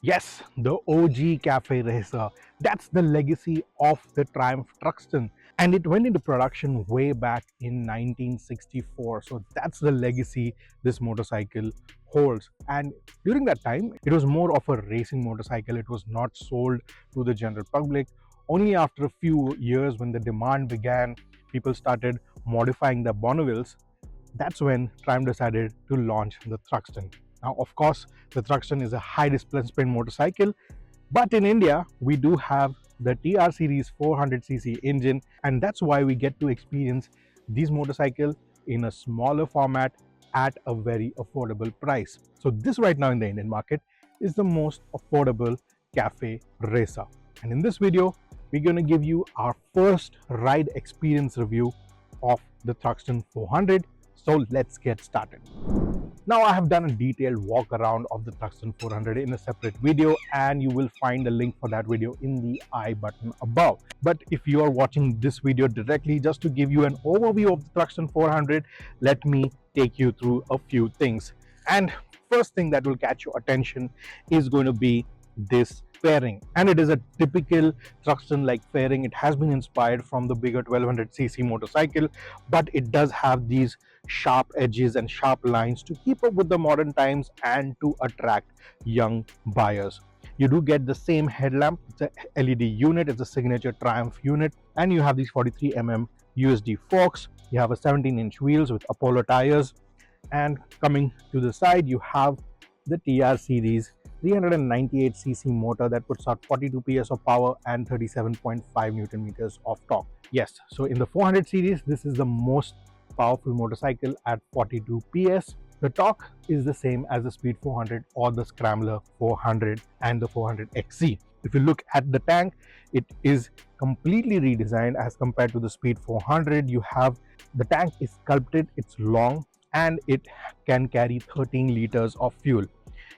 Yes, the OG cafe racer. That's the legacy of the Triumph Thruxton. And it went into production way back in 1964. So that's the legacy this motorcycle holds. And during that time, it was more of a racing motorcycle. It was not sold to the general public. Only after a few years, when the demand began, people started modifying the Bonnevilles. That's when Triumph decided to launch the Thruxton. Now, of course, the Thruxton is a high displacement motorcycle, but in India, we do have the TR Series 400cc engine, and that's why we get to experience these motorcycles in a smaller format at a very affordable price. So this right now in the Indian market is the most affordable cafe racer. And in this video, we're going to give you our first ride experience review of the Thruxton 400. So let's get started. Now I have done a detailed walk around of the Thruxton 400 in a separate video, and you will find a link for that video in the I button above. But if you are watching this video directly, just to give you an overview of the Thruxton 400, let me take you through a few things. And first thing that will catch your attention is going to be this fairing, and it is a typical Thruxton like fairing. It has been inspired from the bigger 1200cc motorcycle, but it does have these sharp edges and sharp lines to keep up with the modern times and to attract young buyers. You do get the same headlamp. It's a LED unit. It's a signature Triumph unit, and you have these 43mm USD forks. You have a 17-inch wheels with Apollo tires, and coming to the side you have the TR series 398cc motor that puts out 42 PS of power and 37.5 Newton meters of torque. Yes, so in the 400 series, this is the most powerful motorcycle at 42 PS. The torque is the same as the Speed 400 or the Scrambler 400 and the 400 XC. If you look at the tank, it is completely redesigned as compared to the Speed 400. You have the tank is sculpted, it's long, and it can carry 13 liters of fuel.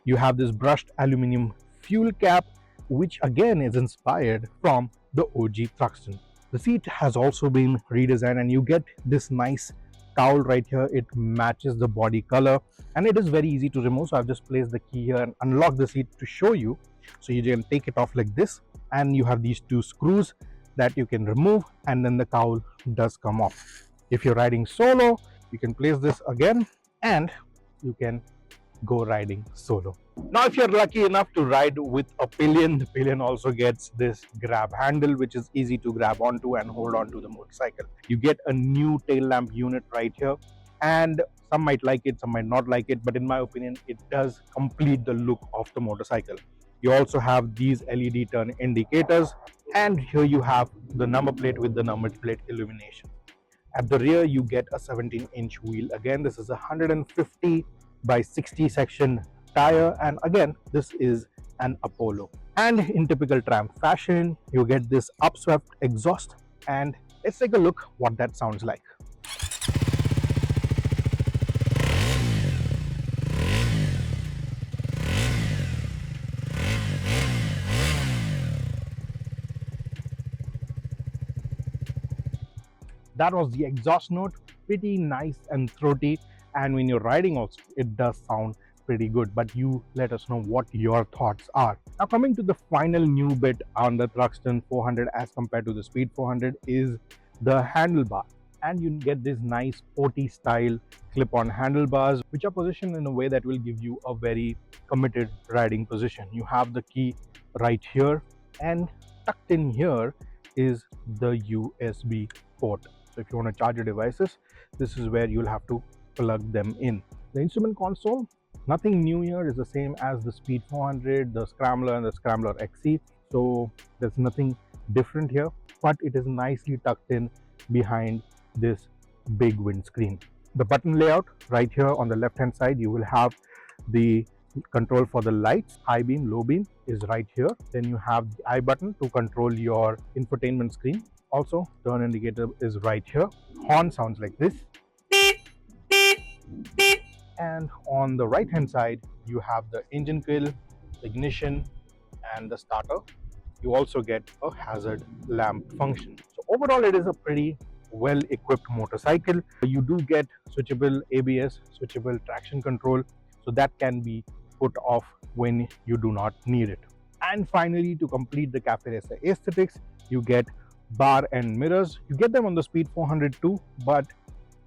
You have this brushed aluminum fuel cap, which again is inspired from the OG Thruxton. The seat has also been redesigned, and you get this nice cowl right here. It matches the body color, and it is very easy to remove. So I've just placed the key here and unlock the seat to show you. So you can take it off like this, and you have these two screws that you can remove, and then the cowl does come off. If you're riding solo, you can place this again and you can go riding solo. Now, if you're lucky enough to ride with a pillion, the pillion also gets this grab handle, which is easy to grab onto and hold on to the motorcycle. You get a new tail lamp unit right here, and some might like it, some might not like it, but in my opinion, it does complete the look of the motorcycle. You also have these LED turn indicators, and here you have the number plate with the number plate illumination. At the rear, you get a 17-inch wheel. Again, this is a 150 by 60 section tire, and again, this is an Apollo. And in typical Triumph fashion, you get this upswept exhaust, and let's take a look what that sounds like. That was the exhaust note, pretty nice and throaty, and when you're riding also it does sound pretty good. But you let us know what your thoughts are. Now, coming to the final new bit on the Thruxton 400 as compared to the Speed 400 is the handlebar, and you get this nice sporty style clip-on handlebars, which are positioned in a way that will give you a very committed riding position. You have the key right here, and tucked in here is the USB port. So if you want to charge your devices, this is where you'll have to plug them in. The instrument console, nothing new here, is the same as the Speed 400, the Scrambler and the Scrambler XC. So there's nothing different here, but it is nicely tucked in behind this big windscreen. The button layout right here on the left hand side, you will have the control for the lights. High beam, low beam is right here. Then you have the I button to control your infotainment screen. Also, turn indicator is right here. Horn sounds like this. And on the right hand side, you have the engine grill, ignition, and the starter. You also get a hazard lamp function. So overall, it is a pretty well equipped motorcycle. You do get switchable ABS, switchable traction control, so that can be put off when you do not need it. And finally, to complete the cafe racer aesthetics, you get bar and mirrors. You get them on the Speed 400 too, but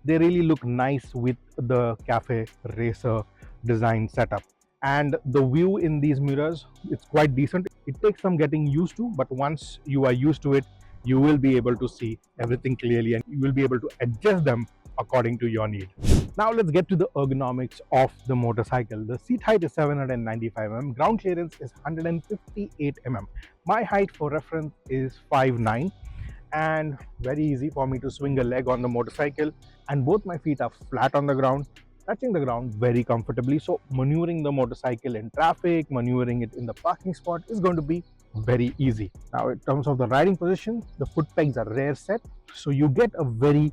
they really look nice with the cafe racer design setup. And the view in these mirrors, it's quite decent. It takes some getting used to, but once you are used to it, you will be able to see everything clearly and you will be able to adjust them according to your need. Now let's get to the ergonomics of the motorcycle. The seat height is 795 mm, ground clearance is 158 mm. My height for reference is 5'9", and very easy for me to swing a leg on the motorcycle, and both my feet are flat on the ground, touching the ground very comfortably. So maneuvering the motorcycle in traffic, maneuvering it in the parking spot is going to be very easy. Now in terms of the riding position, the foot pegs are rear set, so you get a very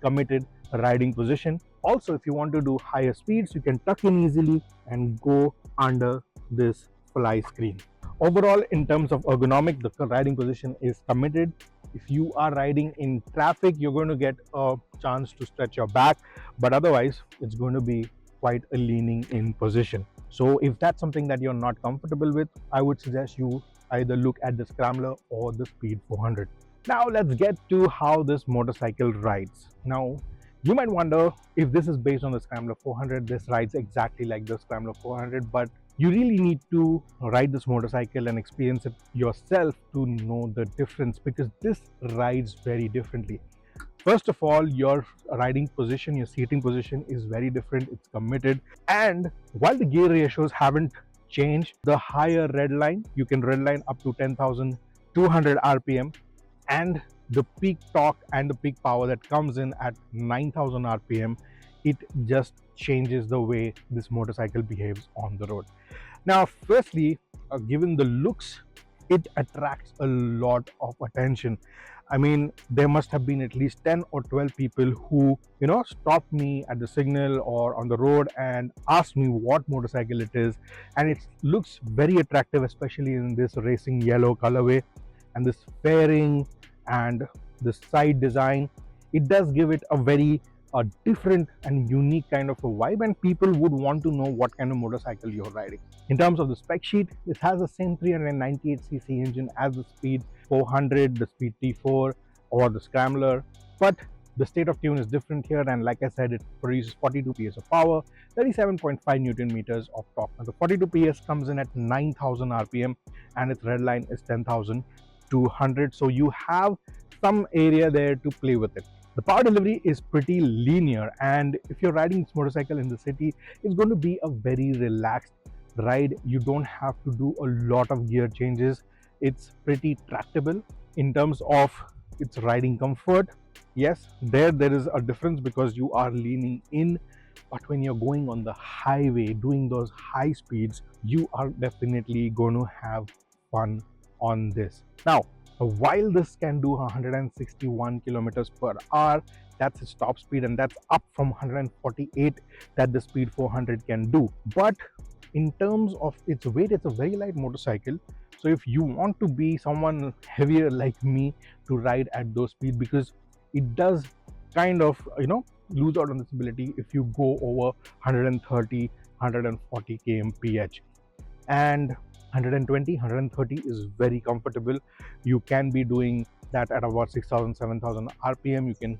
committed riding position. Also, if you want to do higher speeds, you can tuck in easily and go under this fly screen. Overall, in terms of ergonomic, the riding position is committed. If you are riding in traffic, you're going to get a chance to stretch your back, but otherwise it's going to be quite a leaning in position. So if that's something that you're not comfortable with, I would suggest you either look at the Scrambler or the Speed 400. Now let's get to how this motorcycle rides. Now you might wonder if this is based on the Scrambler 400, this rides exactly like the Scrambler 400, but you really need to ride this motorcycle and experience it yourself to know the difference, because this rides very differently. First of all, your riding position, your seating position is very different, it's committed, and while the gear ratios haven't changed, the higher red line, you can redline up to 10,200 RPM, and the peak torque and the peak power that comes in at 9,000 RPM, it just changes the way this motorcycle behaves on the road. Now, firstly, given the looks, it attracts a lot of attention. I mean, there must have been at least 10 or 12 people who, stopped me at the signal or on the road and asked me what motorcycle it is. And it looks very attractive, especially in this racing yellow colorway, and this fairing and the side design. It does give it a very different and unique kind of a vibe, and people would want to know what kind of motorcycle you're riding. In terms of the spec sheet, this has the same 398cc engine as the Speed 400, the Speed T4 or the Scrambler, but the state of tune is different here, and like I said, it produces 42 PS of power, 37.5 Newton meters of torque. Now the 42 PS comes in at 9,000 RPM and its red line is 10,200, so you have some area there to play with it. The power delivery is pretty linear, and if you're riding this motorcycle in the city, it's going to be a very relaxed ride. You don't have to do a lot of gear changes. It's pretty tractable. In terms of its riding comfort, yes, there is a difference because you are leaning in, but when you're going on the highway doing those high speeds, you are definitely going to have fun on this. Now, while this can do 161 kilometers per hour, that's its top speed, and that's up from 148 that the Speed 400 can do. But in terms of its weight, it's a very light motorcycle. So if you want to be someone heavier like me to ride at those speeds, because it does kind of lose out on this ability if you go over 130 140 kmph, and 130 is very comfortable. You can be doing that at about 6,000 7,000 RPM. You can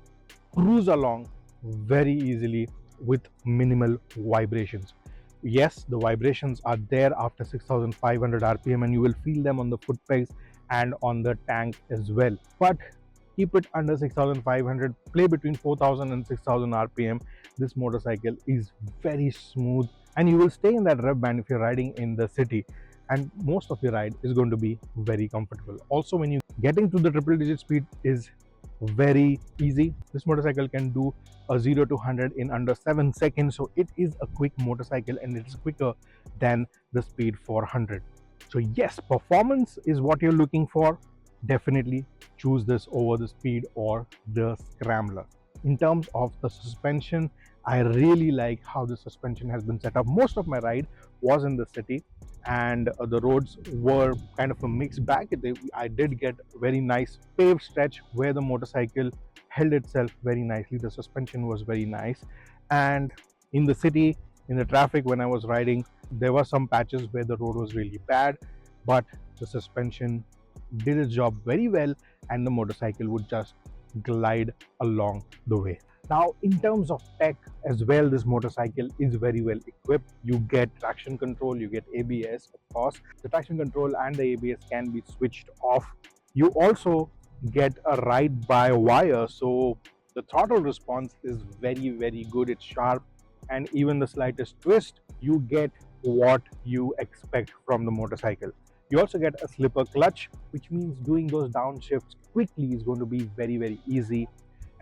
cruise along very easily with minimal vibrations. Yes, the vibrations are there after 6,500 RPM, and you will feel them on the foot pegs and on the tank as well, but keep it under 6,500, play between 4,000 and 6,000 RPM. This motorcycle is very smooth, and you will stay in that rev band if you're riding in the city, and most of your ride is going to be very comfortable. Also, when you getting to the triple digit speed is very easy. This motorcycle can do a 0 to 100 in under 7 seconds, so it is a quick motorcycle, and it's quicker than the Speed 400. So yes, performance is what you're looking for. Definitely choose this over the Speed or the Scrambler. In terms of the suspension, I really like how the suspension has been set up. Most of my ride was in the city, and the roads were kind of a mixed bag. I did get very nice paved stretch where the motorcycle held itself very nicely. The suspension was very nice, and in the city, in the traffic, when I was riding, There were some patches where the road was really bad, but the suspension did its job very well and the motorcycle would just glide along the way. Now, in terms of tech as well, this motorcycle is very well equipped. You get traction control, you get ABS, of course. The traction control and the ABS can be switched off. You also get a ride by wire, so the throttle response is very good. It's sharp, and even the slightest twist, you get what you expect from the motorcycle. You also get a slipper clutch, which means doing those downshifts quickly is going to be very easy.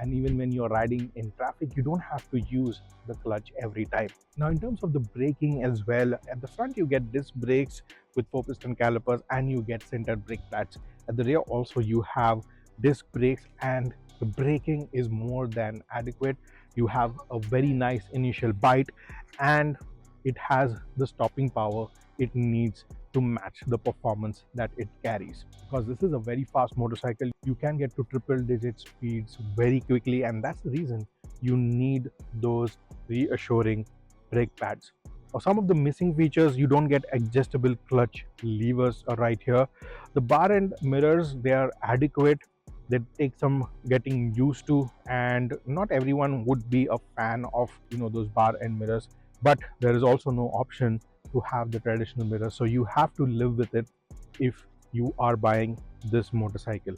And even when you're riding in traffic, you don't have to use the clutch every time. Now, in terms of the braking as well, at the front you get disc brakes with 4-piston calipers and you get centered brake pads. At the rear also you have disc brakes, and the braking is more than adequate. You have a very nice initial bite, and it has the stopping power it needs to match the performance that it carries. Because this is a very fast motorcycle, you can get to triple digit speeds very quickly, and that's the reason you need those reassuring brake pads. For some of the missing features, you don't get adjustable clutch levers right here. The bar end mirrors, they are adequate. They take some getting used to, and not everyone would be a fan of those bar end mirrors, but there is also no option to have the traditional mirror, so you have to live with it if you are buying this motorcycle.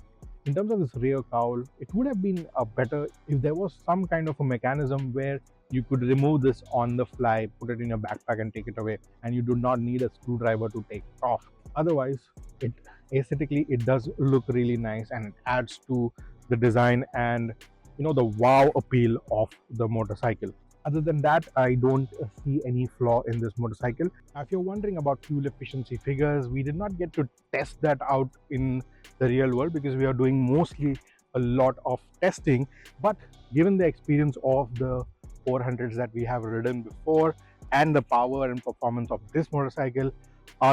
In terms of this rear cowl, it would have been better if there was some kind of a mechanism where you could remove this on the fly, put it in your backpack and take it away, and you do not need a screwdriver to take it off. Otherwise, it aesthetically it does look really nice, and it adds to the design and the wow appeal of the motorcycle. Other than that, I don't see any flaw in this motorcycle. Now, if you're wondering about fuel efficiency figures, we did not get to test that out in the real world because we are doing mostly a lot of testing. But given the experience of the 400s that we have ridden before and the power and performance of this motorcycle,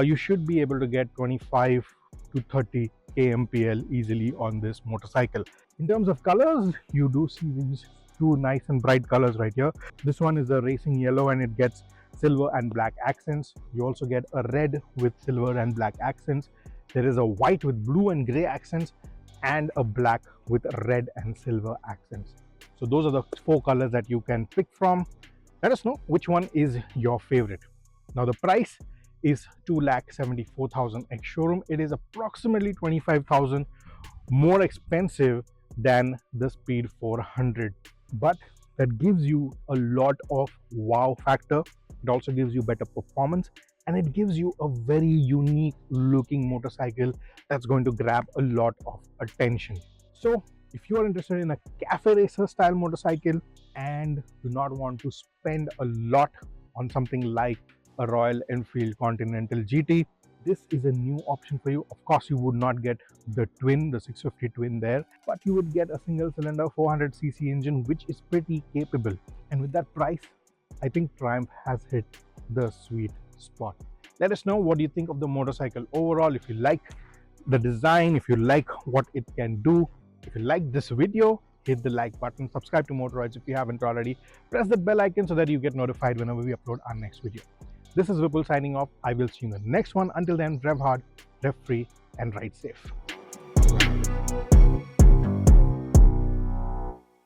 you should be able to get 25 to 30 kmpl easily on this motorcycle. In terms of colors, you do see these two nice and bright colors right here. This one is a racing yellow and it gets silver and black accents. You also get a red with silver and black accents. There is a white with blue and gray accents and a black with red and silver accents. So those are the 4 colors that you can pick from. Let us know which one is your favorite. Now the price is 2,74,000 ex showroom. It is approximately 25,000 more expensive than the Speed 400, but that gives you a lot of wow factor. It also gives you better performance, and it gives you a very unique looking motorcycle that's going to grab a lot of attention. So if you are interested in a cafe racer style motorcycle and do not want to spend a lot on something like a Royal Enfield Continental GT, this is a new option for you. Of course, you would not get the twin, the 650 twin there, but you would get a single cylinder 400cc engine, which is pretty capable. And with that price, I think Triumph has hit the sweet spot. Let us know what do you think of the motorcycle overall. If you like the design, if you like what it can do, if you like this video, hit the like button, subscribe to Motoroids if you haven't already, press the bell icon so that you get notified whenever we upload our next video. This is Vipul signing off. I will see you in the next one. Until then, rev hard, rev free, and ride safe.